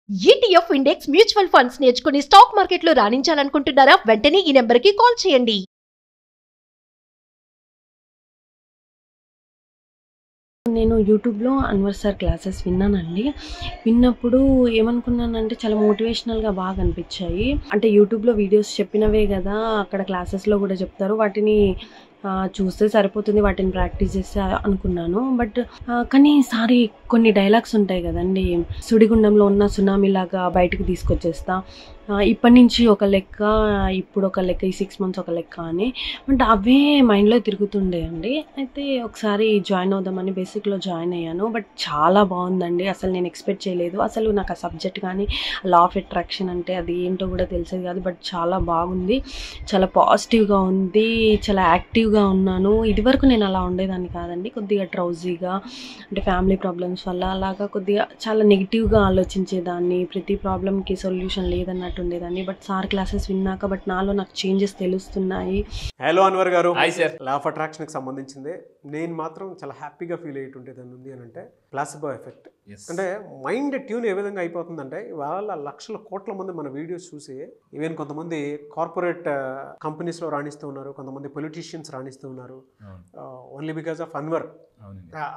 ETF index mutual funds నేర్చుకుని stock మార్కెట్లో రాణించాలనుకుంటున్నారా? వెంటనే ఈ నెంబర్కి కాల్ చేయండి. నేను యూట్యూబ్‌లో అన్వర్ సార్ క్లాసెస్ విన్నానండి. విన్నప్పుడు ఏమనుకున్నానంటే చాలా మోటివేషనల్‌గా బాగా అనిపించాయి. అంటే యూట్యూబ్‌లో వీడియోస్ చెప్పినవే గదా! అక్కడ క్లాసెస్‌లో గూడా చెప్తారు. వాటిని చూస్తే సరిపోతుంది. వాటిని ప్రాక్టీస్ చేస్తే అనుకున్నాను. బట్ కానీ ఈసారి కొన్ని డైలాగ్స్ ఉంటాయి గదండీ! సుడిగుండంలో ఉన్న సునామీలాగా బయటికి తీసుకొచ్చేస్తా. ఇప్పటి నుంచి ఒక లెక్క, ఇప్పుడు ఒక లెక్క, ఈ 6 మంత్స్ ఒక లెక్క అని. బట్ అవే మైండ్‌లో తిరుగుతుండేయండి. అయితే ఒకసారి జాయిన్ అవుదామని బేసిక్‌లో జాయిన్ అయ్యాను. బట్ చాలా బాగుందండి. అసలు నేను ఎక్స్‌పెక్ట్ చేయలేదు. అసలు నాకు ఆ సబ్జెక్ట్ కానీ, లా ఆఫ్ అట్రాక్షన్ అంటే అది ఏంటో కూడా తెలిసేది కాదు. బట్ చాలా బాగుంది. చాలా పాజిటివ్‌గా ఉంది. చాలా యాక్టివ్‌గా ఉన్నాను. ఇదివరకు నేను అలా ఉండేదాన్ని కాదండి. కొద్దిగా డ్రౌజీగా, అంటే ఫ్యామిలీ ప్రాబ్లమ్స్ వల్ల అలాగా కొద్దిగా చాలా నెగిటివ్‌గా ఆలోచించేదాన్ని. ప్రతి ప్రాబ్లమ్‌కి సొల్యూషన్ లేదన్నట్టు ఉండేదాన్ని. బట్ సార్ క్లాసెస్ విన్నాక నాలో నాకు చేంజెస్ తెలుస్తున్నాయి. హలో అన్వర్ గారు. Hi sir. లా ఆఫ్ అట్రాక్షన్కి సంబంధించింది నేను మాత్రం చాలా హ్యాపీగా ఫీల్ అయ్యేటుంటేదాన్ని ఉంది అని అంటే ప్లాసిబో ఎఫెక్ట్. అంటే మైండ్ ట్యూన్ ఏ విధంగా అయిపోతుందంటే వాళ్ళ లక్షల కోట్ల మంది మన వీడియోస్ చూసి ఈవెన్ కొంతమంది కార్పొరేట్ కంపెనీస్లో రాణిస్తూ ఉన్నారు, కొంతమంది పొలిటీషియన్స్ రాణిస్తూ ఉన్నారు. ఓన్లీ బికాస్ ఆఫ్ అన్వర్,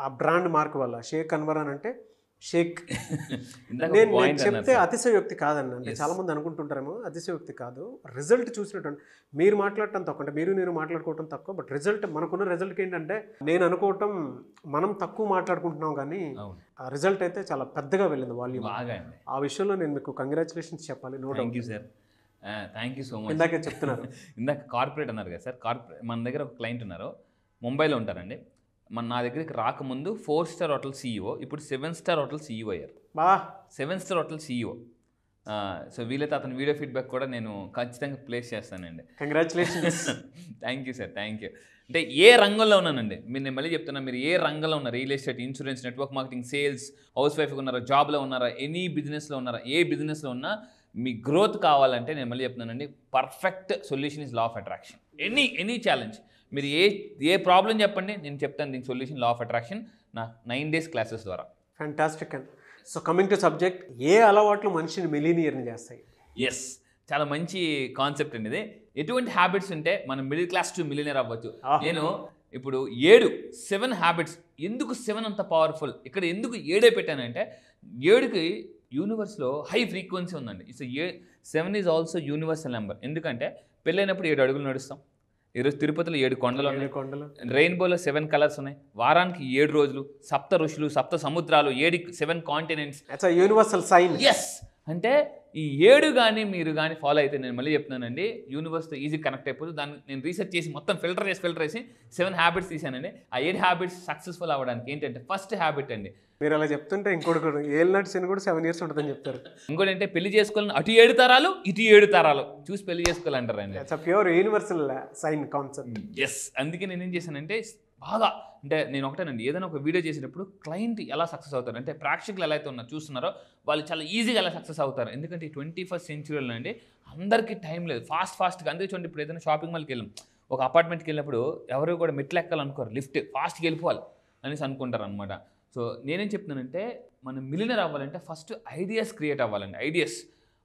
ఆ బ్రాండ్ మార్క్ వల్ల. షేక్ అన్వర్ అని అంటే షేక్. నేను చెప్తే అతిశయోక్తి కాదండి. అంటే చాలా మంది అనుకుంటుంటారేమో, అతిశయోక్తి కాదు. రిజల్ట్ చూసినట్టు మీరు మాట్లాడటం తక్కువ, అంటే మీరు నేను మాట్లాడుకోవటం తక్కువ. బట్ రిజల్ట్, మనకున్న రిజల్ట్కి ఏంటంటే నేను అనుకోవటం మనం తక్కువ మాట్లాడుకుంటున్నాం, కానీ ఆ రిజల్ట్ అయితే చాలా పెద్దగా వెళ్ళింది వాల్యూమ్. ఆ విషయంలో నేను మీకు కంగ్రాచులేషన్స్ చెప్పాలి. No doubt sir. Thank you so much. ఇందాకే చెప్తున్నారు. ఇందాక కార్పొరేట్ అన్నారు కదా సార్. కార్పొరేట్ మన దగ్గర ఒక క్లయింట్ ఉన్నారు, ముంబైలో ఉంటారండి. నా దగ్గరికి రాకముందు 4 స్టార్ హోటల్ CEO, ఇప్పుడు 7 స్టార్ హోటల్ CEO అయ్యారు. 7 స్టార్ హోటల్ CEO. సో వీలైతే అతని వీడియో ఫీడ్బ్యాక్ కూడా నేను ఖచ్చితంగా ప్లేస్ చేస్తానండి. Congratulations. Thank you sir, thank you. అంటే ఏ రంగంలో ఉన్నానండి, నేను మళ్ళీ చెప్తున్నా, మీరు ఏ రంగంలో ఉన్నారు, real estate, insurance, network marketing, sales, house వైఫ్గా ఉన్నారా, జాబ్లో ఉన్నారా, ఎనీ బిజినెస్లో ఉన్నారా, ఏ బిజినెస్లో ఉన్నా మీ గ్రోత్ కావాలంటే నేను మళ్ళీ చెప్తున్నానండి, perfect solution is law of attraction. Any challenge, మీరు ఏ ప్రాబ్లం చెప్పండి, నేను చెప్తాను దీనికి సొల్యూషన్ లా ఆఫ్ అట్రాక్షన్, నా 9 days క్లాసెస్ ద్వారా. Fantastic and so coming to subject, ఏ అలవాట్లు మనిషిని మిలీనియర్ని చేస్తాయి? ఎస్, చాలా మంచి కాన్సెప్ట్ అండి ఇది. ఎటువంటి హ్యాబిట్స్ ఉంటే మనం మిడిల్ క్లాస్ టు మిలియనర్ అవ్వచ్చు. నేను ఇప్పుడు 7 హ్యాబిట్స్. ఎందుకు 7 అంత పవర్ఫుల్, ఇక్కడ ఎందుకు 7 పెట్టానంటే, 7కి యూనివర్స్లో హై ఫ్రీక్వెన్సీ ఉందండి. 7 ఈజ్ ఆల్సో యూనివర్సల్ నెంబర్. ఎందుకంటే పెళ్ళైనప్పుడు 7 అడుగులు నడుస్తాం. ఈరోజు తిరుపతిలో 7 కొండలు ఉన్నాయి, రెయిన్బోలో 7 కలర్స్ ఉన్నాయి, వారానికి 7 రోజులు, 7 ఋషులు, 7 సముద్రాలు, 7 కాంటినెంట్స్. Universal sign. ఎస్, అంటే ఈ 7 కానీ మీరు కానీ ఫాలో అయితే, నేను మళ్ళీ చెప్తున్నానండి, యూనివర్స్తో ఈజీ కనెక్ట్ అయిపోతుంది. దాన్ని నేను రీసెర్చ్ చేసి మొత్తం ఫిల్టర్ చేసి 7 హ్యాబిట్స్ తీసానండి. ఆ 7 హ్యాబిట్స్ సక్సెస్ఫుల్ అవ్వడానికి ఏంటంటే, ఫస్ట్ హ్యాబిట్ అండి, మీరు అలా చెప్తుంటే ఇంకోటి ఏళ్ళనాటి శని కూడా 7 years ఉంటుందని చెప్తారు. ఇంకోటి అంటే, పెళ్లి చేసుకోవాలని అటు 7 తరాలు ఇటు 7 తరాలు చూసి పెళ్లి చేసుకోవాలంటారండి. Pure universal sign concept. Yes, అందుకే నేను ఏం చేశానంటే, బాగా అంటే నేను ఒకటేనండి, ఏదైనా ఒక వీడియో చేసేటప్పుడు క్లయింట్ ఎలా సక్సెస్ అవుతారు అంటే, ప్రేక్షకులు ఎలా అయితే చూస్తున్నారో వాళ్ళు చాలా ఈజీగా ఎలా సక్సెస్ అవుతారు. ఎందుకంటే ఈ 21st centuryలో అండి అందరికీ టైం లేదు, ఫాస్ట్గా. అందుకే చూడండి, ఇప్పుడు ఏదైనా షాపింగ్ మాల్కి వెళ్ళాం, ఒక అపార్ట్మెంట్కి వెళ్ళినప్పుడు ఎవరు కూడా మెట్లు ఎక్కాలనుకోరు, లిఫ్ట్ ఫాస్ట్గా వెళ్ళిపోవాలి అనేసి అనుకుంటారు అనమాట. సో నేనేం చెప్తున్నానంటే, మనం మిలియనర్ అవ్వాలంటే ఫస్ట్ ఐడియాస్ క్రియేట్ అవ్వాలండి.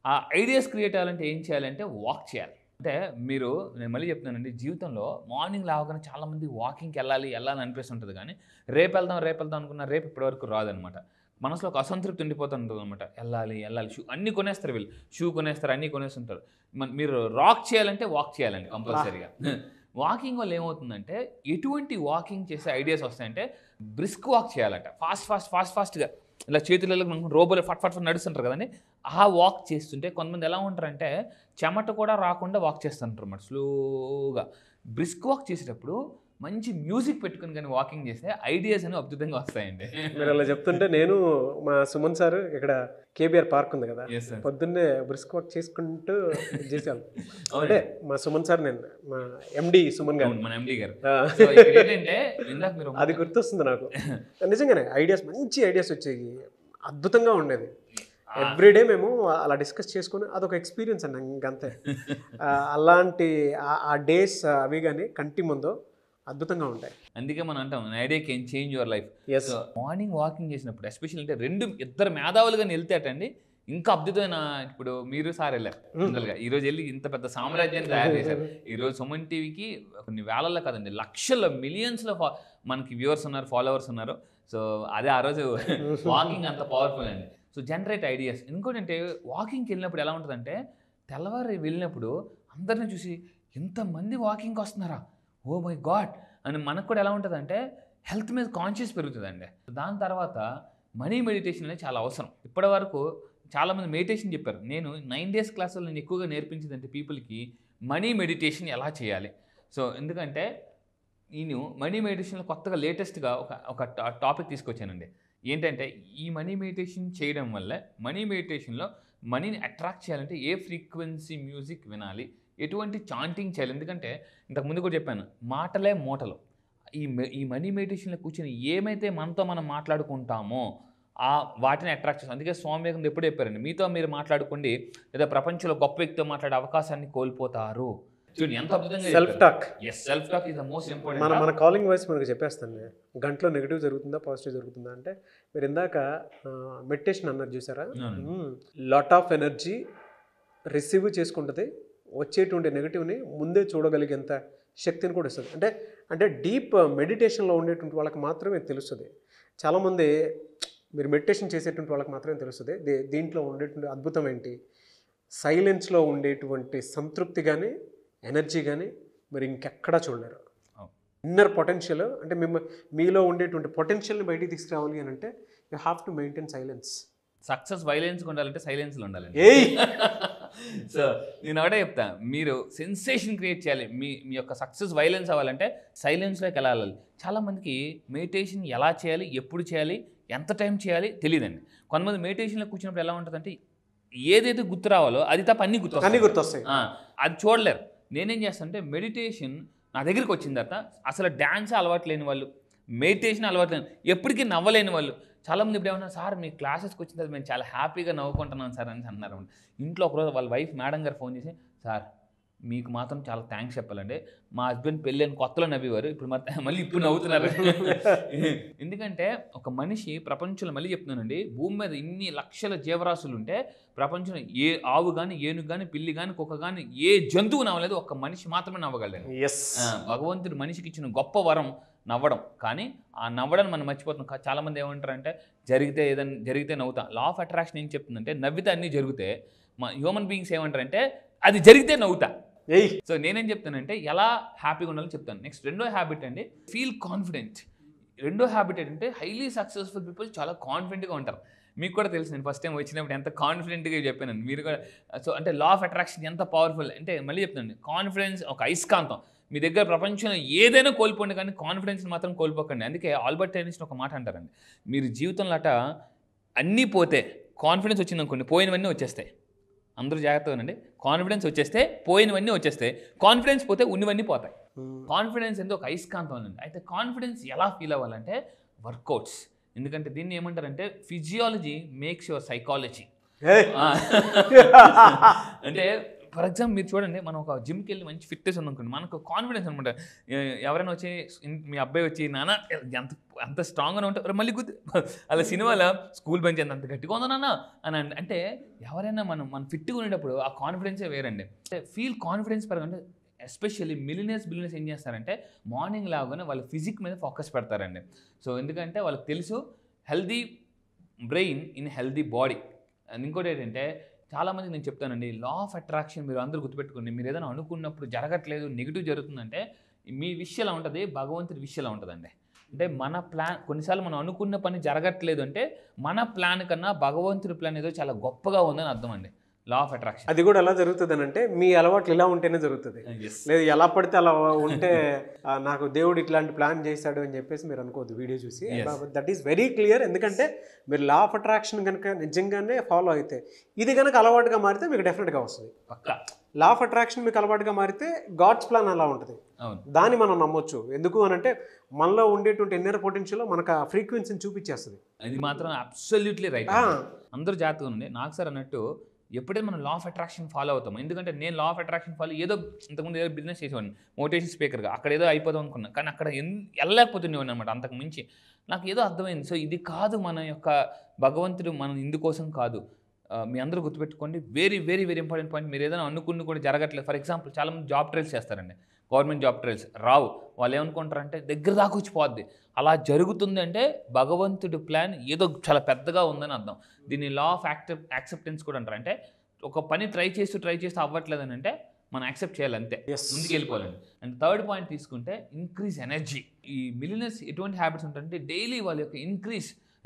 ఆ ఐడియాస్ క్రియేట్ అవ్వాలంటే ఏం చేయాలంటే, వాక్ చేయాలి. అంటే నేను మళ్ళీ చెప్తున్నానండి, జీవితంలో మార్నింగ్ లేవగానే చాలామంది వాకింగ్కి వెళ్ళాలి అనిపిస్తుంటుంది, కానీ రేపు వెళ్దాం అనుకున్న రేపు ఇప్పటివరకు రాదనమాట. మనసులో ఒక అసంతృప్తి ఉండిపోతుంటుంది అనమాట. వెళ్ళాలి షూ అన్నీ కొనేస్తారు, వీళ్ళు షూ కొనేస్తారు, అన్నీ కొనేస్తుంటారు. మీరు రాక్ చేయాలంటే వాక్ చేయాలండి కంపల్సరీగా. వాకింగ్ వల్ల ఏమవుతుందంటే, ఎటువంటి వాకింగ్ చేసే ఐడియాస్ వస్తాయంటే, బ్రిస్క్ వాక్ చేయాలంట. ఫాస్ట్గా ఇలా చేతులలో రోబోలు ఫట్ నడుస్తుంటారు కదండి. ఆ వాక్ చేస్తుంటే కొంతమంది ఎలా ఉంటారంటే, చెమట కూడా రాకుండా వాక్ చేస్తుంటారు అన్నమాట స్లోగా. బ్రిస్క్ వాక్ చేసేటప్పుడు మంచి మ్యూజిక్ పెట్టుకుని కానీ వాకింగ్ చేస్తే ఐడియాస్ అనేవి అద్భుతంగా వస్తాయండి. మీరు అలా చెప్తుంటే నేను మా సుమన్ సార్ ఇక్కడ KBR పార్క్ ఉంది కదా, పొద్దున్నే బ్రిస్క్ వాక్ చేసుకుంటూ చేసాం. అంటే మా సుమన్ సార్, నేను మా MD సుమన్ గారు, మన MD గారు. అది గుర్తొస్తుంది నాకు. నిజంగానే మంచి ఐడియాస్ వచ్చాయి, అద్భుతంగా ఉండేది. ఎవ్రీడే మేము అలా డిస్కస్ చేసుకుని అదొక ఎక్స్పీరియన్స్ అండి, ఇంకంతే. అలాంటి ఆ డేస్ అవి కానీ కంటి ముందు అద్భుతంగా ఉంటాయి. అందుకే మనం అంటాం, idea can change your life. Morning walking చేసినప్పుడు ఎస్పెషల్ అంటే, ఇద్దరు మేధావులుగా వెళ్తేటండి ఇంకా అద్భుతమైన ఇప్పుడు మీరు సార్ వెళ్ళారు జనరల్గా ఈరోజు వెళ్ళి ఇంత పెద్ద సామ్రాజ్యాన్ని తయారు చేశారు. ఈరోజు సుమన్ టీవీకి కొన్ని వేలల్లో కాదండి లక్షల మిలియన్స్లో మనకి వ్యూవర్స్ ఉన్నారు, ఫాలోవర్స్ ఉన్నారు. సో అదే ఆ రోజు వాకింగ్ అంత పవర్ఫుల్ అండి. So generate ideas. ఇంకోటి అంటే వాకింగ్కి వెళ్ళినప్పుడు ఎలా ఉంటుందంటే తెల్లవారు వెళ్ళినప్పుడు అందరిని చూసి ఎంతమంది వాకింగ్కి వస్తున్నారా, ఓ మై గాడ్ అని మనకు కూడా ఎలా ఉంటుందంటే హెల్త్ మీద కాన్షియస్ పెరుగుతుందండి. దాని తర్వాత మనీ మెడిటేషన్ అనేది చాలా అవసరం. ఇప్పటి వరకు చాలామంది మెడిటేషన్ చెప్పారు. నేను 9 days క్లాసులో నేను ఎక్కువగా నేర్పించిందంటే పీపుల్కి మనీ మెడిటేషన్ ఎలా చేయాలి. సో ఎందుకంటే నేను మనీ మెడిటేషన్లో కొత్తగా లేటెస్ట్గా ఒక టాపిక్ తీసుకొచ్చానండి. ఏంటంటే ఈ మనీ మెడిటేషన్ చేయడం వల్ల మనీ మెడిటేషన్లో మనీని అట్రాక్ట్ చేయాలంటే ఏ ఫ్రీక్వెన్సీ మ్యూజిక్ వినాలి, ఎటువంటి చాంటింగ్ చేయాలి. ఎందుకంటే ఇంతకుముందు కూడా చెప్పాను మాటలే మూటలు. ఈ మనీ మెడిటేషన్లో కూర్చొని ఏమైతే మనతో మనం మాట్లాడుకుంటామో వాటిని అట్రాక్ట్ చేస్తాం. అందుకే స్వామి వివేకానంద ఎప్పుడు చెప్పారండి, మీతో మీరు మాట్లాడుకోండి లేదా ప్రపంచంలో గొప్ప వ్యక్తితో మాట్లాడే అవకాశాన్ని కోల్పోతారు. చూడండి ఎంత అద్భుతంగా self talk. Self talk is the most important. మన కాలింగ్ వాయిస్ మనకు చెప్పేస్తాను. గంటలో నెగిటివ్ జరుగుతుందా పాజిటివ్ జరుగుతుందా అంటే మీరు ఇందాక మెడిటేషన్ అన్నారు చూసారా, లాట్ ఆఫ్ ఎనర్జీ రిసీవ్ చేసుకుంటుంది, వచ్చేటువంటి నెగిటివ్ని ముందే చూడగలిగేంత శక్తిని కూడా ఇస్తుంది. అంటే డీప్ మెడిటేషన్లో ఉండేటువంటి వాళ్ళకి మాత్రమే తెలుస్తుంది. చాలామంది మీరు మెడిటేషన్ చేసేటువంటి వాళ్ళకి మాత్రమే తెలుస్తుంది దీంట్లో ఉండేటువంటి అద్భుతం ఏంటి. సైలెన్స్లో ఉండేటువంటి సంతృప్తి కానీ ఎనర్జీ కానీ మీరు ఇంకెక్కడా చూడలేరు. ఇన్నర్ పొటెన్షియల్ అంటే మీలో ఉండేటువంటి పొటెన్షియల్ని బయటికి తీసుకురావాలి అని అంటే you have to maintain silence. Success వైలెన్స్గా ఉండాలంటే సైలెన్స్లో ఉండాలండి. సో నేను ఒకటే చెప్తా, మీరు సెన్సేషన్ క్రియేట్ చేయాలి. మీ యొక్క సక్సెస్ వైలెన్స్ అవ్వాలంటే సైలెన్స్లోకి వెళ్ళాలి. చాలామందికి మెడిటేషన్ ఎలా చేయాలి, ఎప్పుడు చేయాలి, ఎంత టైం చేయాలి తెలియదండి. కొంతమంది మెడిటేషన్లో కూర్చున్నప్పుడు ఎలా ఉంటుందంటే ఏదైతే గుర్తు రావాలో అది తప్ప అన్నీ గుర్తొస్తాయి. అది చూడలేరు. నేనేం చేస్తానంటే మెడిటేషన్ నా దగ్గరికి వచ్చిన తర్వాత అసలు డ్యాన్స్ అలవాటు లేని వాళ్ళు, మెడిటేషన్ అలవాటు లేని, ఎప్పటికీ నవ్వలేని వాళ్ళు చాలామంది ఇప్పుడు ఏమన్నా సార్ మీ క్లాసెస్కి వచ్చిన తర్వాత మేము చాలా హ్యాపీగా నవ్వుకుంటున్నాను సార్ అని అన్నారు. ఇంట్లో ఒకరోజు వాళ్ళ వైఫ్ మేడం గారు ఫోన్ చేసి సార్ మీకు మాత్రం చాలా థ్యాంక్స్ చెప్పాలండి, మా హస్బెండ్ పెళ్ళని కొత్తలో నవ్వేవారు, ఇప్పుడు మళ్ళీ ఇప్పుడు నవ్వుతున్నారు. ఎందుకంటే ఒక మనిషి ప్రపంచంలో మళ్ళీ చెప్తున్నానండి, భూమి మీద ఇన్ని లక్షల జీవరాశులు ఉంటే ప్రపంచంలో ఏ ఆవు కానీ, ఏనుగు కానీ, పిల్లి కానీ, కుక్క కానీ ఏ జంతువు నవ్వలేదు, ఒక్క మనిషి మాత్రమే నవ్వగలడు. భగవంతుడు మనిషికి ఇచ్చిన గొప్ప వరం నవ్వడం. కానీ ఆ నవ్వడం మనం మర్చిపోతున్నాం. చాలామంది ఏమంటారంటే జరిగితే నవ్వుతా. లా ఆఫ్ అట్రాక్షన్ ఏం చెప్తుందంటే నవ్వితే అన్నీ జరిగితే, మా హ్యూమన్ బీయింగ్స్ ఏమంటారంటే అది జరిగితే నవ్వుతా. సో నేనేం చెప్తానంటే ఎలా హ్యాపీగా ఉండాలని చెప్తాను. నెక్స్ట్ రెండో హ్యాబిట్ అండి ఫీల్ కాన్ఫిడెంట్. రెండో హ్యాబిట్ ఏంటంటే హైలీ సక్సెస్ఫుల్ పీపుల్ చాలా కాన్ఫిడెంట్గా ఉంటారు. మీకు కూడా తెలుసు, నేను ఫస్ట్ టైం వచ్చినప్పుడు ఎంత కాన్ఫిడెంట్గా చెప్పాను మీరు కూడా. సో అంటే లా ఆఫ్ అట్రాక్షన్ ఎంత పవర్ఫుల్ అంటే మళ్ళీ చెప్తానండి, కాన్ఫిడెన్స్ ఒక అయస్కాంతం. మీ దగ్గర ప్రపంచంలో ఏదైనా కోల్పోండి కానీ కాన్ఫిడెన్స్ని మాత్రం కోల్పోకండి. అందుకే ఆల్బర్ట్ ఐన్స్టీన్ ఒక మాట అంటారండి, మీరు జీవితంలో అన్నీ పోతే కాన్ఫిడెన్స్ వచ్చిందనుకోండి పోయినవన్నీ వచ్చేస్తాయి. అందరూ జాగ్రత్తగా ఉండండి. కాన్ఫిడెన్స్ వచ్చేస్తే పోయినవన్నీ వచ్చేస్తాయి, కాన్ఫిడెన్స్ పోతే ఉన్నవన్నీ పోతాయి. కాన్ఫిడెన్స్ ఎంత ఒక అయస్కాంతం అండి. అయితే కాన్ఫిడెన్స్ ఎలా ఫీల్ అవ్వాలంటే వర్కౌట్స్. ఎందుకంటే దీన్ని ఏమంటారంటే ఫిజియాలజీ మేక్స్ యువర్ సైకాలజీ. అంటే ఫర్ ఎగ్జాంపుల్ మీరు చూడండి, మనం ఒక జిమ్కి వెళ్ళి మంచి ఫిట్నెస్ ఉందనుకోండి, మనకు కాన్ఫిడెన్స్ అనమాట. ఎవరైనా వచ్చి మీ అబ్బాయి వచ్చి నాన్న ఎంత స్ట్రాంగ్గా ఉంటారు మళ్ళీ అలా సినిమాలో స్కూల్ బెంచ్ అంత గట్టిగా ఉందా నాన్న అని అంటే ఎవరైనా మనం ఫిట్గా ఉండేటప్పుడు ఆ కాన్ఫిడెన్సే వేరండి. ఫీల్ కాన్ఫిడెన్స్ పరంగా ఎస్పెషల్లీ బిలియనర్స్ ఏం చేస్తారంటే మార్నింగ్ లాగానే వాళ్ళ ఫిజిక్ మీద ఫోకస్ పెడతారండి. సో ఎందుకంటే వాళ్ళకి తెలుసు healthy brain in healthy body. ఇంకోటి ఏంటంటే చాలామంది నేను చెప్తానండి, లా ఆఫ్ అట్రాక్షన్ మీరు అందరూ గుర్తుపెట్టుకోండి. మీరు ఏదైనా అనుకున్నప్పుడు జరగట్లేదు, నెగిటివ్ జరుగుతుందంటే మీ విష్ ఎలా ఉంటుంది, భగవంతుడి విష్ ఎలా ఉంటుందండి. అంటే మన ప్లాన్ కొన్నిసార్లు మనం అనుకున్న పని జరగట్లేదు అంటే మన ప్లాన్ కన్నా భగవంతుడి ప్లాన్ ఏదో చాలా గొప్పగా ఉందని అర్థం అండి. లా ఆఫ్ అట్రాక్షన్ అది కూడా ఎలా జరుగుతుంది అని అంటే మీ అలవాట్లు ఇలా ఉంటేనే జరుగుతుంది. లేదు ఎలా పడితే అలా ఉంటే నాకు దేవుడు ఇట్లాంటి ప్లాన్ చేశాడు అని చెప్పేసి మీరు అనుకోవద్దు వీడియో చూసి. That is very clear. ఎందుకంటే మీరు లా ఆఫ్ అట్రాక్షన్ కనుక నిజంగానే ఫాలో అయితే, ఇది కనుక అలవాటుగా మారితే మీకు డెఫినెట్గా వస్తుంది. లా ఆఫ్ అట్రాక్షన్ మీకు అలవాటుగా మారితే గాడ్స్ ప్లాన్ అలా ఉంటుంది, దాన్ని మనం నమ్మొచ్చు. ఎందుకు అని అంటే మనలో ఉండేటువంటి ఇన్నర్ పొటెన్షియల్ మనకు ఆ ఫ్రీక్వెన్సీని చూపించేస్తుంది. అది మాత్రం అబ్సల్యూట్లీ రైట్. అందరూ జాగ్రత్తగా ఉండండి. నాకు సార్ అన్నట్టు ఎప్పుడైతే మనం లా ఆఫ్ అట్రాక్షన్ ఫాలో అవుతాము, ఎందుకంటే నేను లా ఆఫ్ అట్రాక్షన్ ఫాలో ఏదో ఇంతకుముందు ఏదో బిజినెస్ చేసేవాడిని మోటివేషన్ స్పీకర్గా, అక్కడ ఏదో అయిపోదాం అనుకున్నాను, కానీ అక్కడ వెళ్ళలేకపోతుండేవాడిని అనమాట. అంతకు మించి నాకు ఏదో అర్థమైంది, సో ఇది కాదు మన యొక్క భగవంతుడు, మనం ఇందుకోసం కాదు, మీ అందరూ గుర్తుపెట్టుకోండి, very very very important point. మీరు ఏదైనా అనుకుని కూడా జరగట్లేదు. ఫర్ ఎగ్జాంపుల్ చాలామంది జాబ్ ట్రయల్స్ చేస్తారండి, గవర్నమెంట్ జాబ్ ట్రయల్స్ రావు. వాళ్ళు ఏమనుకుంటారంటే దగ్గర దాకా వచ్చిపోద్ది. అలా జరుగుతుంది అంటే భగవంతుడి ప్లాన్ ఏదో చాలా పెద్దగా ఉందని అర్థం. దీన్ని లా ఆఫ్ యాక్సెప్టెన్స్ కూడా అంటారు. అంటే ఒక పని ట్రై చేస్తూ అవ్వట్లేదని అంటే మనం యాక్సెప్ట్ చేయాలి అంతే, ముందుకు వెళ్ళిపోవాలండి. అండ్ థర్డ్ పాయింట్ తీసుకుంటే ఇంక్రీజ్ ఎనర్జీ. ఈ మిలియనర్స్ ఎటువంటి హ్యాబిట్స్ ఉంటాయంటే డైలీ వాళ్ళ యొక్క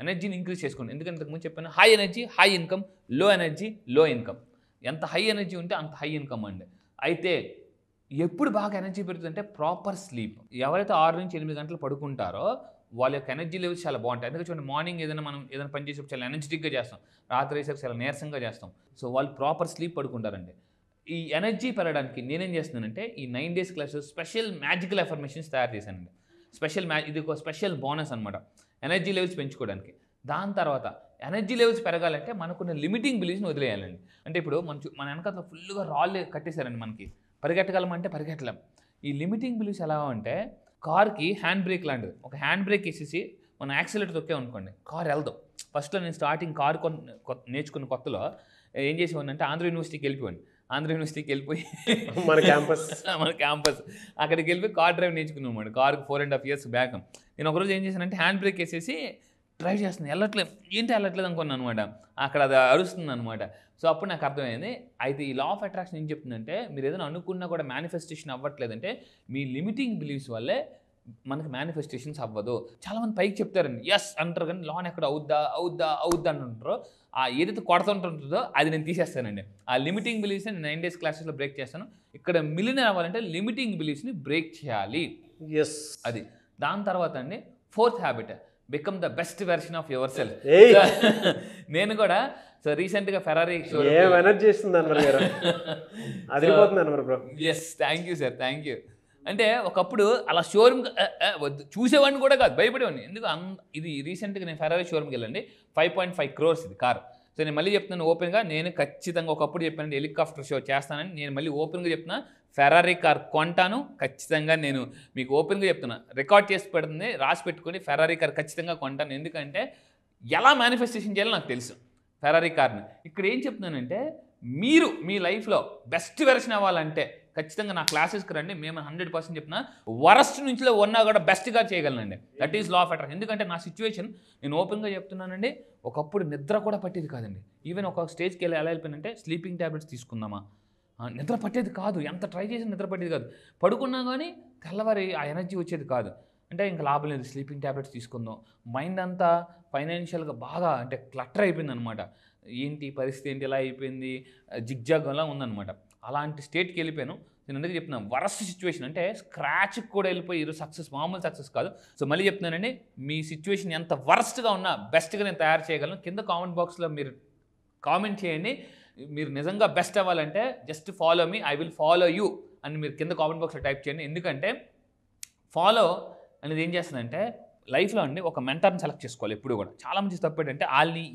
ఎనర్జీని ఇంక్రీజ్ చేసుకోండి. ఎందుకంటే ఇంతకుముందు చెప్పాను, హై ఎనర్జీ హై ఇన్కమ్, లో ఎనర్జీ లో ఇన్కమ్. ఎంత హై ఎనర్జీ ఉంటే అంత హై ఇన్కమ్ అండి. అయితే ఎప్పుడు బాగా ఎనర్జీ పెరుగుతుందంటే ప్రాపర్ స్లీప్. ఎవరైతే 6 నుంచి 8 గంటలు పడుకుంటారో వాళ్ళ యొక్క ఎనర్జీ లెవెల్స్ చాలా బాగుంటాయి. ఎందుకంటే చూడండి, మార్నింగ్ మనం ఏదైనా పని చేసేప్పుడు చాలా ఎనర్జెటిక్గా చేస్తాం, రాత్రి వేసేపు చాలా నీరసంగా చేస్తాం. సో వాళ్ళు ప్రాపర్ స్లీప్ పడుకుంటారండి. ఈ ఎనర్జీ పెరగడానికి నేనేం చేస్తున్నానంటే ఈ 9 days classes special magical affirmations తయారు చేశానండి. ఇది ఒక స్పెషల్ బోనస్ అనమాట, ఎనర్జీ లెవెల్స్ పెంచుకోవడానికి. దాని తర్వాత ఎనర్జీ లెవెల్స్ పెరగాలంటే మనకున్న లిమిటింగ్ బిలీఫ్స్ని వదిలేయాలండి. అంటే ఇప్పుడు మన వెనకాల ఫుల్గా రాళ్ళు కట్టేశారండి, మనకి పరిగెట్టగలమంటే పరిగెట్టలేం. ఈ లిమిటింగ్ బిలీఫ్స్ ఎలా అంటే కార్కి హ్యాండ్ బ్రేక్ లాంటిది. ఒక హ్యాండ్ బ్రేక్ వేసేసి మనం యాక్సిలేటర్ తొక్కే అనుకోండి, కార్ వెళ్దాం. ఫస్ట్లో నేను స్టార్టింగ్ కార్ నేర్చుకున్న కొత్తలో ఏం చేసేవాడిని ఆంధ్ర యూనివర్సిటీకి వెళ్ళిపోయి మన క్యాంపస్ అక్కడికి వెళ్ళిపోయి కార్ డ్రైవ్ నేర్చుకున్నాం అనమాట. కార్కి 4.5 years బ్యాక్. నేను ఒకరోజు ఏం చేశానంటే హ్యాండ్ బ్రేక్ వేసేసి డ్రైవ్ చేస్తున్నాను, వెళ్ళట్లేదు అనుకున్నాను అనమాట. అక్కడ అది అరుస్తుంది అనమాట. సో అప్పుడు నాకు అర్థమైంది, అయితే ఈ లా ఆఫ్ అట్రాక్షన్ ఏం చెప్తుందంటే మీరు ఏదైనా అనుకున్నా కూడా మేనిఫెస్టేషన్ అవ్వట్లేదంటే మీ లిమిటింగ్ బిలీఫ్స్ వల్లే మనకి మేనిఫెస్టేషన్స్ అవ్వదు. చాలామంది పైకి చెప్తారండి ఎస్ అంటారు, కానీ లోన్ ఎక్కడ అవుద్దా అని అంటారో ఆ ఏదైతే కొడుతుంటుందో అది నేను తీసేస్తానండి. ఆ లిమిటింగ్ బిలీఫ్స్ని నేను 9 days క్లాసెస్లో బ్రేక్ చేస్తాను. ఇక్కడ మిలియనర్ అవ్వాలంటే లిమిటింగ్ బిలీఫ్స్ని బ్రేక్ చేయాలి. అది. దాని తర్వాత అండి 4th habit, become the best version of yourself. నేను కూడా సో రీసెంట్గా Ferrari yes thank you sir, thank you. అంటే ఒకప్పుడు అలా షోరూమ్ వద్దు చూసేవాడిని కూడా కాదు, భయపడేవాడిని. ఎందుకు ఇది రీసెంట్గా నేను ఫెరారీ షోరూమ్కి వెళ్ళండి, 5.5 crores ఇది కారు. సో నేను మళ్ళీ చెప్తున్నాను ఓపెన్గా, నేను ఖచ్చితంగా ఒకప్పుడు చెప్పానండి హెలికాప్టర్ షో చేస్తానని. నేను మళ్ళీ ఓపెన్గా చెప్తున్నా, ఫెరారీ కార్ కొంటాను ఖచ్చితంగా. నేను మీకు ఓపెన్గా చెప్తున్నా, రికార్డ్ చేసి పెడుతుంది, రాసి పెట్టుకొని ఫెరారీ కార్ ఖచ్చితంగా కొంటాను. ఎందుకంటే ఎలా మేనిఫెస్టేషన్ చేయాలో నాకు తెలుసు ఫెరారీ కార్ని. ఇక్కడ ఏం చెప్తున్నానంటే మీరు మీ లైఫ్లో బెస్ట్ వెర్షన్ అవ్వాలంటే ఖచ్చితంగా నా క్లాసెస్కి రండి. మేము 100% చెప్తున్నా, వరస్ట్ నుంచిలో ఉన్నా కూడా బెస్ట్గా చేయగలనండి. That is law of attraction. ఎందుకంటే నా సిచ్యువేషన్ నేను ఓపెన్గా చెప్తున్నానండి, ఒకప్పుడు నిద్ర కూడా పట్టేది కాదండి. ఈవెన్ ఒక స్టేజ్కి ఎలా వెళ్ళిపోయిందంటే స్లీపింగ్ ట్యాబ్లెట్స్ తీసుకుందామా, నిద్ర పట్టేది కాదు. ఎంత ట్రై చేసి నిద్ర పట్టేది కాదు. పడుకున్నా కానీ తెల్లవారి ఆ ఎనర్జీ వచ్చేది కాదు. అంటే ఇంకా లాభం లేదు, స్లీపింగ్ ట్యాబ్లెట్స్ తీసుకుందాం. మైండ్ అంతా ఫైనాన్షియల్గా బాగా అంటే క్లటర్ అయిపోయింది అనమాట. ఏంటి పరిస్థితి, ఏంటి ఎలా అయిపోయింది, జిగ్జాగ్లా ఉందన్నమాట. అలాంటి స్టేట్కి వెళ్ళిపోయాను. నేను అందుకే చెప్తున్నాను, వరస్ట్ సిచ్యువేషన్ అంటే స్క్రాచ్కి కూడా వెళ్ళిపోయి ఈరోజు సక్సెస్ మామూలు సక్సెస్ కాదు. సో మళ్ళీ చెప్తున్నానండి, మీ సిచ్యువేషన్ ఎంత వరస్ట్గా ఉన్నా బెస్ట్గా నేను తయారు చేయగలను. కింద కామెంట్ బాక్స్లో మీరు కామెంట్ చేయండి. మీరు నిజంగా బెస్ట్ అవ్వాలంటే just follow me, I will follow you అని మీరు కింద కామెంట్ బాక్స్లో టైప్ చేయండి. ఎందుకంటే ఫాలో అనేది ఏం చేస్తుందంటే లైఫ్లో అండి ఒక మెంటర్ని సెలెక్ట్ చేసుకోవాలి ఎప్పుడు కూడా. చాలామంది తప్పు ఏంటంటే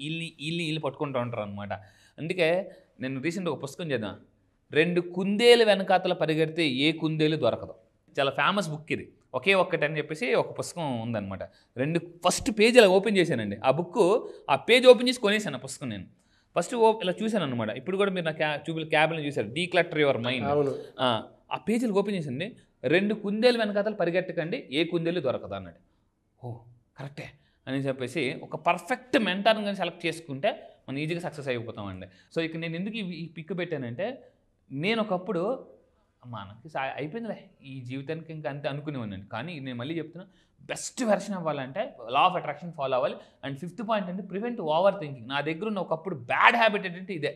వీళ్ళని పట్టుకుంటూ ఉంటారు అనమాట. అందుకే నేను రీసెంట్గా ఒక పుస్తకం చదివాను, 2 కుందేలు వెనకాతల పరిగెడితే ఏ కుందేలు దొరకదు. చాలా ఫేమస్ బుక్ ఇది, ఒకే ఒక్కటి అని చెప్పేసి ఒక పుస్తకం ఉందన్నమాట. 2 ఫస్ట్ పేజ్ అలా ఓపెన్ చేశానండి. ఆ బుక్ ఆ పేజ్ ఓపెన్ చేసి కొనేసాను ఆ పుస్తకం. నేను ఫస్ట్ ఇలా చూశాను అనమాట. ఇప్పుడు కూడా మీరు నా క్యాబ్లో చూశారు, డీక్లటర్ యువర్ మైండ్. ఆ పేజీలు ఓపెన్ చేసండి, 2 కుందేలు వెనకాతలు పరిగెట్టకండి ఏ కుందేలు దొరకదు అన్నాడు. ఓ కరెక్టే అని చెప్పేసి ఒక పర్ఫెక్ట్ మెంటర్ని కానీ సెలెక్ట్ చేసుకుంటే మనం ఈజీగా సక్సెస్ అయిపోతామండి. సో ఇక నేను ఎందుకు ఈ పిక్ పెట్టానంటే, నేను ఒకప్పుడు మనకి అయిపోయిందిలే ఈ జీవితానికి ఇంకా అంతే అనుకునేవాడిని. కానీ నేను మళ్ళీ చెప్తున్నా, బెస్ట్ వెర్షన్ అవ్వాలంటే లా ఆఫ్ అట్రాక్షన్ ఫాలో అవ్వాలి. అండ్ 5th పాయింట్ అంటే ప్రివెంట్ ఓవర్ థింకింగ్. నా దగ్గర ఉన్న ఒకప్పుడు బ్యాడ్ హ్యాబిట్ ఏంటంటే ఇదే,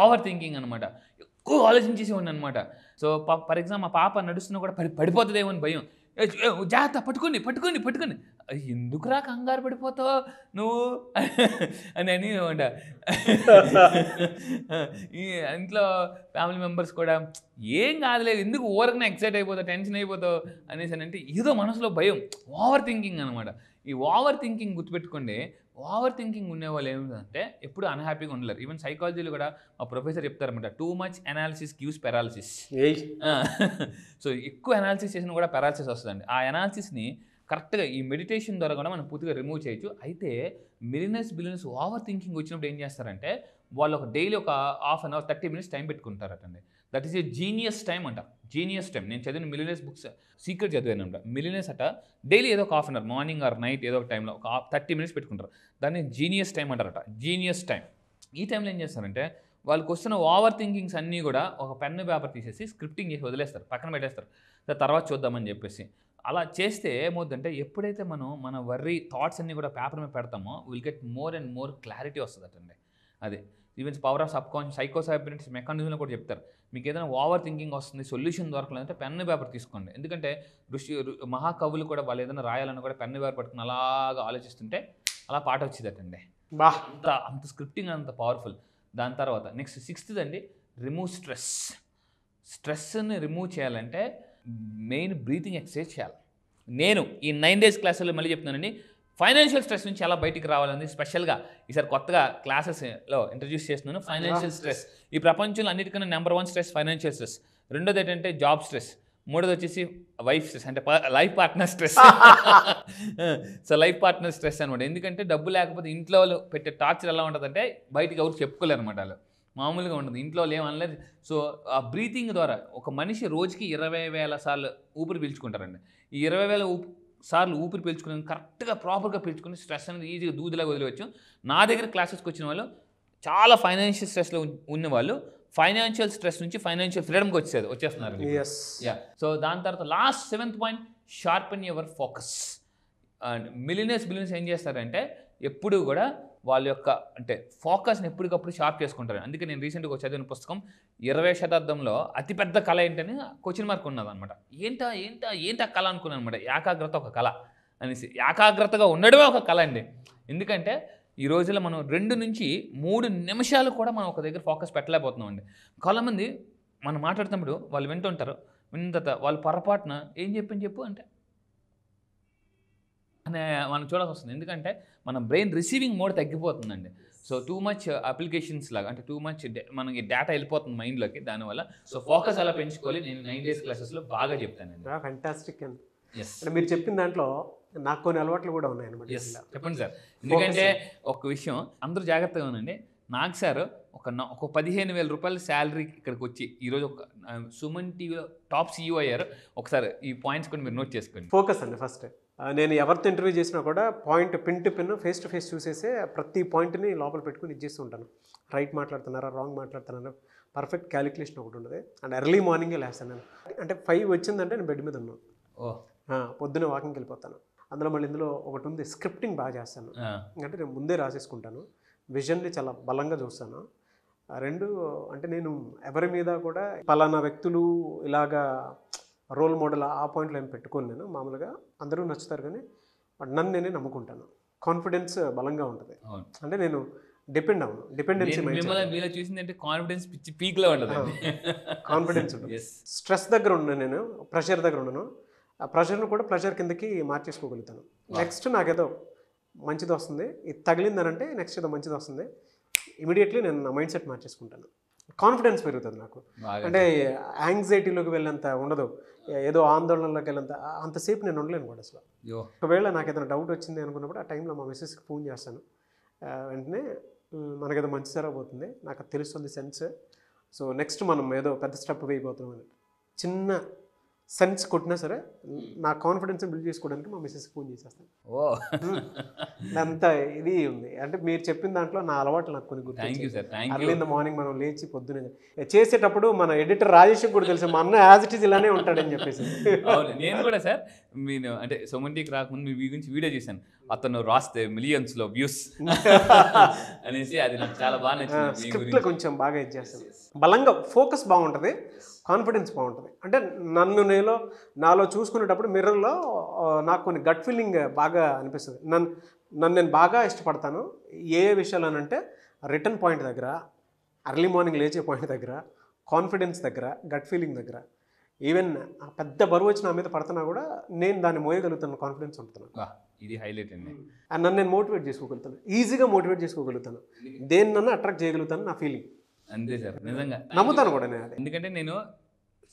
ఓవర్ థింకింగ్ అనమాట. ఎక్కువ ఆలోచించేసేవాడిని అనమాట. సో ఫర్ ఎగ్జాంపుల్ మా పాప నడుస్తున్నా కూడా పడిపోతుందేమో అని భయం. జాగ్రత్త పట్టుకొని ఎందుకురా కంగారు పడిపోతావు నువ్వు అని అనమాట. ఈ ఇంట్లో ఫ్యామిలీ మెంబర్స్ కూడా ఏం కాదులేదు, ఎందుకు ఓవర్గా ఎక్సైట్ అయిపోతావు, టెన్షన్ అయిపోతావు అనేసి అంటే ఏదో మనసులో భయం, ఓవర్ థింకింగ్ అనమాట. ఈ ఓవర్ థింకింగ్ గుర్తుపెట్టుకోండి. ఓవర్ థింకింగ్ ఉండేవాళ్ళు ఏమిటంటే ఎప్పుడు అన్హ్యాపీగా ఉండలేరు. ఈవెన్ సైకాలజీలో కూడా మా ప్రొఫెసర్ చెప్తారన్నమాట, too much analysis gives paralysis. So ఎక్కువ అనాలిసిస్ చేసినా కూడా పెరాలిసిస్ వస్తుందండి. ఆ అనాలిసిస్ని కరెక్ట్గా ఈ మెడిటేషన్ ద్వారా కూడా మనం పూర్తిగా రిమూవ్ చేయొచ్చు. అయితే బిలియనర్స్ ఓవర్ థింకింగ్ వచ్చినప్పుడు ఏం చేస్తారంటే వాళ్ళు ఒక డైలీ ఒక half an hour 30 minutes time పెట్టుకుంటారటండి. That is a genius time అంట. Genius time. నేను చదివిన మిలియనర్స్ బుక్స్ సీక్రెట్ చదివాను అంట. మిలియనర్స్ అట డైలీ ఏదో ఒక half an hour morning or night ఏదో ఒక టైంలో ఒక 30 minutes పెట్టుకుంటారు. దాన్ని జీనియస్ టైం అంటారట. Genius time. ఈ టైంలో ఏం చేస్తారంటే వాళ్ళకి వస్తున్న ఓవర్ థింకింగ్స్ అన్నీ కూడా ఒక పెన్ను పేపర్ తీసేసి స్క్రిప్టింగ్ చేసి వదిలేస్తారు, పక్కన పెట్టేస్తారు. తర్వాత చూద్దామని చెప్పేసి. అలా చేస్తే ఏమవుతుందంటే ఎప్పుడైతే మనం మన వర్రీ థాట్స్ అన్నీ కూడా పేపర్ మీద పెడతామో will get more and more clarity వస్తుందటండి. అదే ఈవెన్ పవర్ ఆఫ్ సబ్కాన్షియస్ సైకోసైబిలిటీస్ మెకానిజంలో కూడా చెప్తారు. మీకు ఏదైనా ఓవర్ థింకింగ్ వస్తుంది, సొల్యూషన్ దొరకలేదంటే పెన్ను పేపర్ తీసుకోండి. ఎందుకంటే మహాకవులు కూడా వాళ్ళు ఏదైనా రాయాలన్నా కూడా పెన్ను పేపర్ పట్టుకుని అలాగా ఆలోచిస్తుంటే అలా పాట వచ్చేదటండి. అంత స్క్రిప్టింగ్ అంత పవర్ఫుల్. దాని తర్వాత నెక్స్ట్ 6th అండి, రిమూవ్ స్ట్రెస్. స్ట్రెస్ని రిమూవ్ చేయాలంటే మెయిన్ బ్రీతింగ్ ఎక్సర్సైజ్ చేయాలి. నేను ఈ 9 days క్లాసుల్లో మళ్ళీ చెప్తున్నానండి, ఫైనాన్షియల్ స్ట్రెస్ నుంచి ఎలా బయటికి రావాలని స్పెషల్గా ఈసారి కొత్తగా క్లాసెస్లో ఇంట్రడ్యూస్ చేస్తున్నాను. ఫైనాన్షియల్ స్ట్రెస్ ఈ ప్రపంచంలో అన్నిటికన్నా నెంబర్ 1 స్ట్రెస్ ఫైనాన్షియల్ స్ట్రెస్. రెండోది ఏంటంటే జాబ్ స్ట్రెస్. మూడోది వచ్చేసి వైఫ్ స్ట్రెస్, అంటే life partner stress. So life partner stress అనమాట. ఎందుకంటే డబ్బు లేకపోతే ఇంట్లో వాళ్ళు పెట్టే టార్చర్ ఎలా ఉంటుందంటే బయటికి ఎవరు చెప్పుకోలేరు అనమాట. వాళ్ళు మామూలుగా ఉంటుంది, ఇంట్లో వాళ్ళు ఏమనలేదు. సో ఆ బ్రీతింగ్ ద్వారా ఒక మనిషి రోజుకి 20,000 సార్లు ఊపిరి పీల్చుకుంటారండి. ఈ 20,000 సార్లు ఊపిరి పీల్చుకుని కరెక్ట్గా ప్రాపర్గా పీల్చుకుని స్ట్రెస్ అనేది ఈజీగా దూదిలాగా వదిలేవచ్చు. నా దగ్గర క్లాసెస్కి వచ్చిన వాళ్ళు చాలా ఫైనాన్షియల్ స్ట్రెస్లో ఉన్నవాళ్ళు ఫైనాన్షియల్ స్ట్రెస్ నుంచి ఫైనాన్షియల్ ఫ్రీడమ్కి వచ్చేస్తున్నారు. యా. సో దాని తర్వాత last 7th point, sharpen your focus. And billionaires ఏం చేస్తారంటే ఎప్పుడు కూడా వాళ్ళ యొక్క అంటే ఫోకస్ని ఎప్పటికప్పుడు షార్ప్ చేసుకుంటారు. అందుకే నేను రీసెంట్గా చదివిన పుస్తకం 20వ శతాబ్దంలో అతిపెద్ద కళ ఏంటని క్వశ్చన్ మార్క్ ఉన్నది అనమాట. ఏంటా కళ అనుకున్నాను అనమాట. ఏకాగ్రత ఒక కళ అనేసి. ఏకాగ్రతగా ఉండడమే ఒక కళ అండి. ఎందుకంటే ఈ రోజుల్లో మనం 2 నుంచి 3 నిమిషాలు కూడా మనం ఒక దగ్గర ఫోకస్ పెట్టలేకపోతున్నాం అండి. చాలామంది మనం మాట్లాడుతున్నప్పుడు వాళ్ళు వింటుంటారు, విన్న తర్వాత వాళ్ళు పొరపాటున ఏం చెప్పు అంటే అనే మనం చూడాల్సి వస్తుంది. ఎందుకంటే మన బ్రెయిన్ రిసీవింగ్ మోడ్ తగ్గిపోతుందండి. సో టూ మచ్ అప్లికేషన్స్ లాగా అంటే టూ మచ్ మనకి డేటా వెళ్ళిపోతుంది మైండ్లోకి. దానివల్ల సో ఫోకస్ ఎలా పెంచుకోవాలి నేను 9 days క్లాసెస్లో బాగా చెప్తానండి. ఫ్యాంటాస్టిక్ అండి. అంటే మీరు చెప్పిన దాంట్లో నాకు కొన్ని అలవాట్లు కూడా ఉన్నాయన్నమాట. చెప్పండి సార్. ఎందుకంటే ఒక విషయం అందరూ జాగ్రత్తగా ఉండండి. నాకు సార్ ఒక 15,000 రూపాయల శాలరీ ఇక్కడికి వచ్చి ఈరోజు ఒక సుమన్ టీవీలో టాప్ CEO అయ్యారు. ఒకసారి ఈ పాయింట్స్ కూడా మీరు నోట్ చేసుకోండి. ఫోకస్ అండి. ఫస్ట్ నేను ఎవరితో ఇంటర్వ్యూ చేసినా కూడా point pin to pin face to face చూసేసే ప్రతి పాయింట్ని లోపల పెట్టుకుని ఇచ్చేస్తూ ఉంటాను. రైట్ మాట్లాడుతున్నారా, రాంగ్ మాట్లాడుతున్నారా, పర్ఫెక్ట్ క్యాలిక్యులేషన్ ఒకటి ఉండదు. అండ్ ఎర్లీ మార్నింగే లేస్తాను నేను. అంటే 5 వచ్చిందంటే నేను బెడ్ మీద ఉన్నాను. పొద్దున్నే వాకింగ్కి వెళ్ళిపోతాను. అందులో మళ్ళీ ఇందులో ఒకటి ఉంది, స్క్రిప్టింగ్ బాగా చేస్తాను. అంటే నేను ముందే రాసేసుకుంటాను. విజన్ని చాలా బలంగా చూస్తాను. 2 అంటే నేను ఎవరి మీద కూడా పలానా వ్యక్తులు ఇలాగా రోల్ మోడల్ ఆ పాయింట్లో ఏం పెట్టుకోను. నేను మామూలుగా అందరూ నచ్చుతారు కానీ నన్ను నేనే నమ్ముకుంటాను. కాన్ఫిడెన్స్ బలంగా ఉంటుంది. అంటే నేను డిపెండ్ అవును. డిపెండెన్సీ మీలో చూసిందంటే కాన్ఫిడెన్స్ పీక్లో ఉంటుంది. కాన్ఫిడెన్స్ ఉంటుంది. స్ట్రెస్ దగ్గర ఉన్నాను నేను, ప్రెషర్ దగ్గర ఉన్నాను. ఆ ప్రెషర్ను కూడా ప్రెషర్ కిందకి మార్చేసుకోగలుగుతాను. నెక్స్ట్ నాకేదో మంచిది వస్తుంది, ఇది తగిలిందనంటే నెక్స్ట్ ఏదో మంచిది వస్తుంది, ఇమీడియట్లీ నేను నా మైండ్ సెట్ మార్చేసుకుంటాను. కాన్ఫిడెన్స్ పెరుగుతుంది నాకు. అంటే యాంగ్జైటీలోకి వెళ్ళేంత ఉండదు, ఏదో ఆందోళనలోకి వెళ్ళేంత అంతసేపు నేను ఉండలేను కూడా అసలు. ఒకవేళ నాకు ఏదైనా డౌట్ వచ్చింది అనుకున్నప్పుడు ఆ టైంలో మా మిస్సెస్కి ఫోన్ చేస్తాను. వెంటనే మనకేదో మంచి జరగబోతుంది, నాకు తెలుస్తుంది సెన్స్. సో నెక్స్ట్ మనం ఏదో పెద్ద స్టెప్ వేయబోతున్నాం అని చిన్న సెన్స్ కొట్టినా సరే నా కాన్ఫిడెన్స్ బిల్డ్ చేసుకోవడానికి మా మిస్సెస్కి ఫోన్ చేసేస్తాను. అంత ఇది ఉంది. అంటే మీరు చెప్పిన దాంట్లో నా అలవాట్లు నాకు కొన్ని గుర్తు. అర్లీ ఇన్ ద మార్నింగ్ మనం లేచి పొద్దునే చేసేటప్పుడు మన ఎడిటర్ రాజేష్ కూడా తెలుసు, మా అన్న యాజ్ ఇట్ ఈజ్ ఇలానే ఉంటాడని చెప్పేసి. నేను కూడా సార్ మీరు అంటే సొమంటికి రాకముందు మీ గురించి వీడియో చేశాను. అతను రాస్తే మిలియన్స్లో వ్యూస్ అనేసి, అది నాకు చాలా బాగా నచ్చింది. స్క్రిప్ట్లో కొంచెం బాగా ఇది చేస్తాను. బలంగా ఫోకస్ బాగుంటుంది, కాన్ఫిడెన్స్ బాగుంటుంది. అంటే నన్ను నాలో చూసుకునేటప్పుడు మిర్రర్లో నాకు కొన్ని గట్ ఫీలింగ్ బాగా అనిపిస్తుంది. నన్ను నేను బాగా ఇష్టపడతాను. ఏ విషయాలనంటే రిటర్న్ పాయింట్ దగ్గర, అర్లీ మార్నింగ్ లేచే పాయింట్ దగ్గర, కాన్ఫిడెన్స్ దగ్గర, గట్ ఫీలింగ్ దగ్గర. ఈవెన్ పెద్ద బరువు వచ్చి నా మీద పడుతున్నా కూడా నేను దాన్ని మోయగలుగుతాను, కాన్ఫిడెన్స్ ఉంటున్నాను. ఇది హైలైట్ అండి. అండ్ నన్ను నేను మోటివేట్ చేసుకోగలుగుతాను, ఈజీగా మోటివేట్ చేసుకోగలుగుతాను, దేన్నన్నా అట్రాక్ట్ చేయగలుగుతాను, నా ఫీలింగ్ అంతే సార్. నిజంగా నమ్ముతాను కూడా నేను. ఎందుకంటే నేను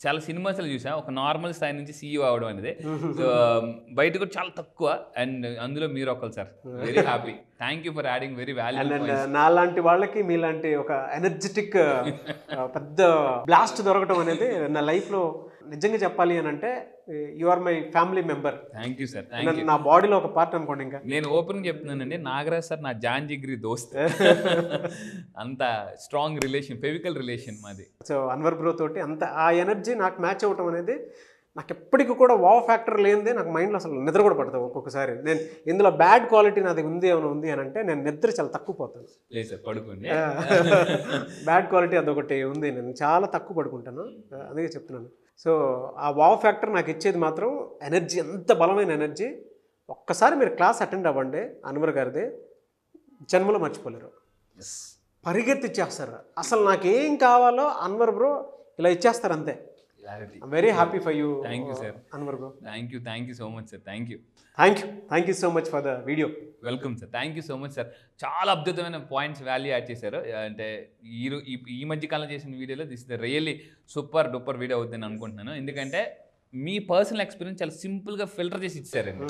చాలా సినిమాస్లో చూసా ఒక నార్మల్ స్థాయి నుంచి CEO అవడం అనేది. సో బయట కూడా చాలా తక్కువ, అండ్ అందులో మీరు ఒకరు sir. Very happy. Thank you for adding very value. And నాలాంటి వాళ్ళకి మీలాంటి ఒక ఎనర్జెటిక్ పెద్ద బ్లాస్ట్ దొరకటం అనేది నా లైఫ్లో నిజంగా చెప్పాలి అని అంటే you are my family member. Thank you sir, thank you. నా బాడీలో ఒక పార్ట్ అనుకోండి. ఇంకా నేను ఓపెన్ చెప్తున్నానండి, నాగరాజ్ సార్ నా జాన్ జిగ్రీ దోస్త్. అంత స్ట్రాంగ్ రిలేషన్, ఫెవికల్ రిలేషన్ మాది. సో అన్వర్ బ్రో తోటి అంత ఆ ఎనర్జీ నాకు మ్యాచ్ అవ్వటం అనేది నాకు ఎప్పటికీ కూడా వావ్ ఫ్యాక్టర్ లేనిదే నాకు మైండ్లో అసలు నిద్ర కూడా పడతాను. ఒక్కొక్కసారి నేను ఇందులో బ్యాడ్ క్వాలిటీ నాది ఏమైనా ఉంది అని అంటే నేను నిద్ర చాలా తక్కువ పోతాను. లేదు సార్, పడుకోండి. బ్యాడ్ క్వాలిటీ అదొకటి ఉంది, నేను చాలా తక్కువ పడుకుంటాను, అందుకే చెప్తున్నాను. సో ఆ వావ్ ఫ్యాక్టర్ నాకు ఇచ్చేది మాత్రం ఎనర్జీ, ఎంత బలమైన ఎనర్జీ. ఒక్కసారి మీరు క్లాస్ అటెండ్ అవ్వండి అన్వర్ గారిది, జన్మలో మర్చిపోలేరు. పరిగెత్తిచ్చేస్తారు. అసలు నాకేం కావాలో అన్వర్ బ్రో ఇలా ఇచ్చేస్తారు అంతే. Very happy for you. Thank you sir, Anwar bro. Thank you so much sir. Thank you so much for the video. Welcome sir, thank you so much sir. చాలా అద్భుతమైన పాయింట్స్ వాల్యూ యాడ్ చేశారు. అంటే ఈ మధ్యకాలం చేసిన వీడియోలో this the really super duper video అవుతుందని అనుకుంటున్నాను. ఎందుకంటే మీ పర్సనల్ ఎక్స్పీరియన్స్ చాలా సింపుల్గా ఫిల్టర్ చేసి ఇచ్చారండి.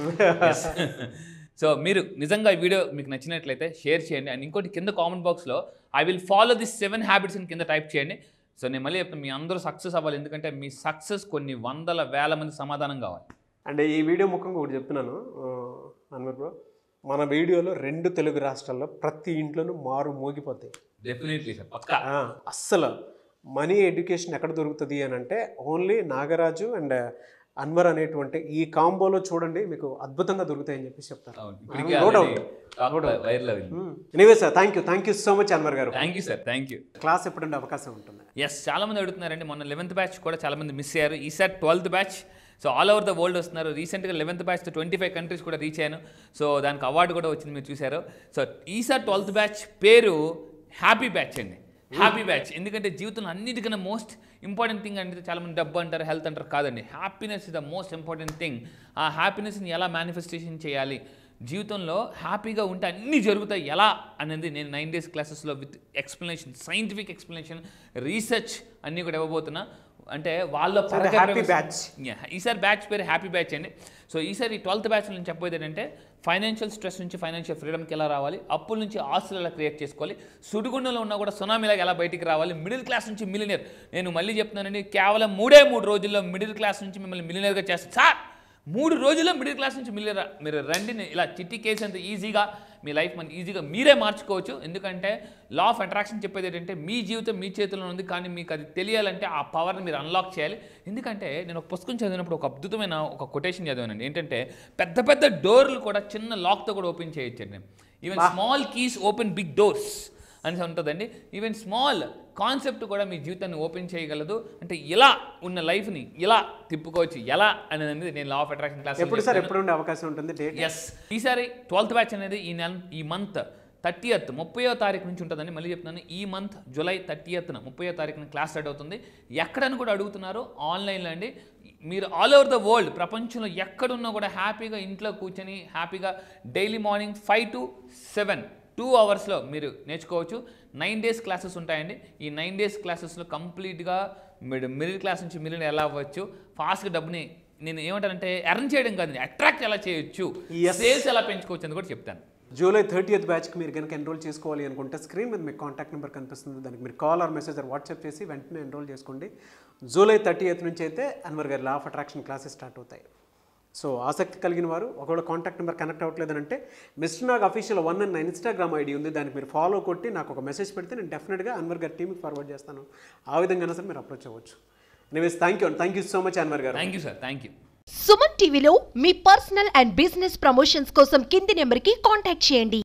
సో మీరు నిజంగా ఈ వీడియో మీకు నచ్చినట్లయితే షేర్ చేయండి. అండ్ ఇంకోటి కింద కామెంట్ బాక్స్లో I will follow this 7 habits అని కింద టైప్ చేయండి. సో నేను మళ్ళీ చెప్తాను, మీ అందరూ సక్సెస్ అవ్వాలి. ఎందుకంటే మీ సక్సెస్ కొన్ని వందల వేల మంది సమాధానం కావాలి. అండ్ ఈ వీడియో ముఖ్యంగా ఒకటి చెప్తున్నాను అన్వర్ బ్రో, మన వీడియోలో 2 తెలుగు రాష్ట్రాల్లో ప్రతి ఇంట్లోనూ మారు మోగిపోతాయి. డెఫినెట్లీ సార్, పక్కా. అస్సలు మనీ ఎడ్యుకేషన్ ఎక్కడ దొరుకుతుంది అని అంటే ఓన్లీ నాగరాజు అండ్ అన్వర్ అనేటువంటి ఈ కాంబోలో చూడండి, మీకు అద్భుతంగా దొరుకుతాయని చెప్పేసి చెప్తారు. Anyway sir, thank you so much Anwar గారు. Thank you sir, thank you. Class ఎప్పుడంటే అవకాశం ఉంటుంది? ఎస్, చాలా మంది అడుగుతున్నారండి. మొన్న 11th బ్యాచ్ కూడా చాలా మంది మిస్ అయ్యారు. ఈసారి 12th batch. So all over the world వస్తున్నారు. రీసెంట్గా 11th బ్యాచ్తో 25 కంట్రీస్ కూడా రీచ్ అయ్యాను. సో దానికి అవార్డు కూడా వచ్చింది, మీరు చూశారు. సో ఈసారి 12th బ్యాచ్ పేరు హ్యాపీ బ్యాచ్ అండి. హ్యాపీ బ్యాచ్ ఎందుకంటే జీవితంలో అన్నిటికన్నా మోస్ట్ ఇంపార్టెంట్ థింగ్ అంటే చాలామంది డబ్బు అంటారు, హెల్త్ అంటారు. కాదండి, happiness is the most important thing. ఆ హ్యాపీనెస్ని ఎలా మేనిఫెస్టేషన్ చేయాలి, జీవితంలో హ్యాపీగా ఉంటే అన్నీ జరుగుతాయి ఎలా అనేది నేను 9 days క్లాసెస్లో with explanation, scientific explanation, research అన్నీ కూడా ఇవ్వబోతున్నా. అంటే వాళ్ళ హ్యాపీ బ్యాచ్. ఈసారి బ్యాచ్ పేరు హ్యాపీ బ్యాచ్ అండి. సో ఈసారి 12th బ్యాచ్ నుంచి చెప్పబోయేది ఏంటంటే ఫైనాన్షియల్ స్ట్రెస్ నుంచి ఫైనాన్షియల్ ఫ్రీడమ్కి ఎలా రావాలి, అప్పుల నుంచి ఆస్తులు ఎలా క్రియేట్ చేసుకోవాలి, సుడిగుండంలో ఉన్నా కూడా సునామీలాగా ఎలా బయటికి రావాలి, మిడిల్ క్లాస్ నుంచి మిలినియర్. నేను మళ్ళీ చెప్తున్నానండి, కేవలం 3 రోజుల్లో మిడిల్ క్లాస్ నుంచి మిమ్మల్ని మిలినియర్గా చేస్తాను సార్. 3 రోజుల్లో మిడిల్ క్లాస్ నుంచి మిలియర్ మీరు రండి. ఇలా చిట్టి కేసు అంత ఈజీగా మీ లైఫ్ మన ఈజీగా మీరే మార్చుకోవచ్చు. ఎందుకంటే లా ఆఫ్ అట్రాక్షన్ చెప్పేది ఏంటంటే మీ జీవితం మీ చేతిలో ఉంది, కానీ మీకు అది తెలియాలంటే ఆ పవర్ని మీరు అన్లాక్ చేయాలి. ఎందుకంటే నేను ఒక పుస్తకం చదివినప్పుడు ఒక అద్భుతమైన ఒక కొటేషన్ చదివానండి. ఏంటంటే పెద్ద పెద్ద డోర్లు కూడా చిన్న లాక్తో కూడా ఓపెన్ చేయొచ్చండి. Even small keys open big doors అని ఉంటుందండి. ఈవెన్ స్మాల్ కాన్సెప్ట్ కూడా మీ జీవితాన్ని ఓపెన్ చేయగలదు. అంటే ఇలా ఉన్న లైఫ్ని ఇలా తిప్పుకోవచ్చు ఎలా అనేది నేను లా ఆఫ్ అట్రాక్షన్ క్లాస్ ఎప్పుడు ఉండే అవకాశం ఉంటుంది. ఎస్, ఈసారి 12th బ్యాచ్ అనేది ఈ మంత్ 30th 30వ తారీఖు నుంచి ఉంటుందండి. మళ్ళీ చెప్తున్నాను, ఈ మంత్ జూలై 30th 30వ తారీఖున క్లాస్ స్టార్ట్ అవుతుంది. ఎక్కడని కూడా అడుగుతున్నారు, ఆన్లైన్లో అండి. మీరు ఆల్ ఓవర్ ద వరల్డ్, ప్రపంచంలో ఎక్కడున్నా కూడా హ్యాపీగా ఇంట్లో కూర్చొని హ్యాపీగా డైలీ మార్నింగ్ 5 to 7 2 hours మీరు నేర్చుకోవచ్చు. 9 days క్లాసెస్ ఉంటాయండి. ఈ 9 days క్లాసెస్లో కంప్లీట్గా మిడిల్ క్లాస్ నుంచి మిలియన్ ఎలా అవ్వచ్చు, ఫాస్ట్గా డబ్బుని నేను ఏమంటానంటే ఎర్న్ చేయడం కాదు, అట్రాక్ట్ ఎలా చేయొచ్చు, సేల్స్ ఎలా పెంచుకోవచ్చు అని కూడా చెప్తాను. జూలై 30th బ్యాచ్కి మీరు కనుక ఎన్రోల్ చేసుకోవాలి అనుకుంటే స్క్రీన్ మీద మీకు కాంటాక్ట్ నెంబర్ కనిపిస్తుంది. దానికి మీరు call or message or WhatsApp చేసి వెంటనే ఎన్రోల్ చేసుకోండి. జూలై 30th నుంచి అయితే అన్వర్ గారి law of attraction classes start అవుతాయి. సో ఆసక్తి కలిగిన వారు ఒకవేళ కాంటాక్ట్ నెంబర్ కనెక్ట్ అవ్వట్లేదంటే మిస్టర్ నాగ్ అఫీషియల్ 1 అని నా ఇన్స్టాగ్రామ్ ఐడి ఉంది, దానికి మీరు ఫాలో కొట్టి నాకు ఒక మెసేజ్ పెడితే నేను డెఫినెట్గా అన్వర్ గారి టీమ్కి ఫార్వర్డ్ చేస్తాను. ఆ విధంగా సార్ మీరు అప్రోచ్ అవ్వచ్చు. Anyways thank you so much Anwar గారు. Thank you sir, thank you. Suman టీవీలో మీ పర్సనల్ అండ్ బిజినెస్ ప్రమోషన్స్ కోసం కింది నెంబర్కి కాంటాక్ట్ చేయండి.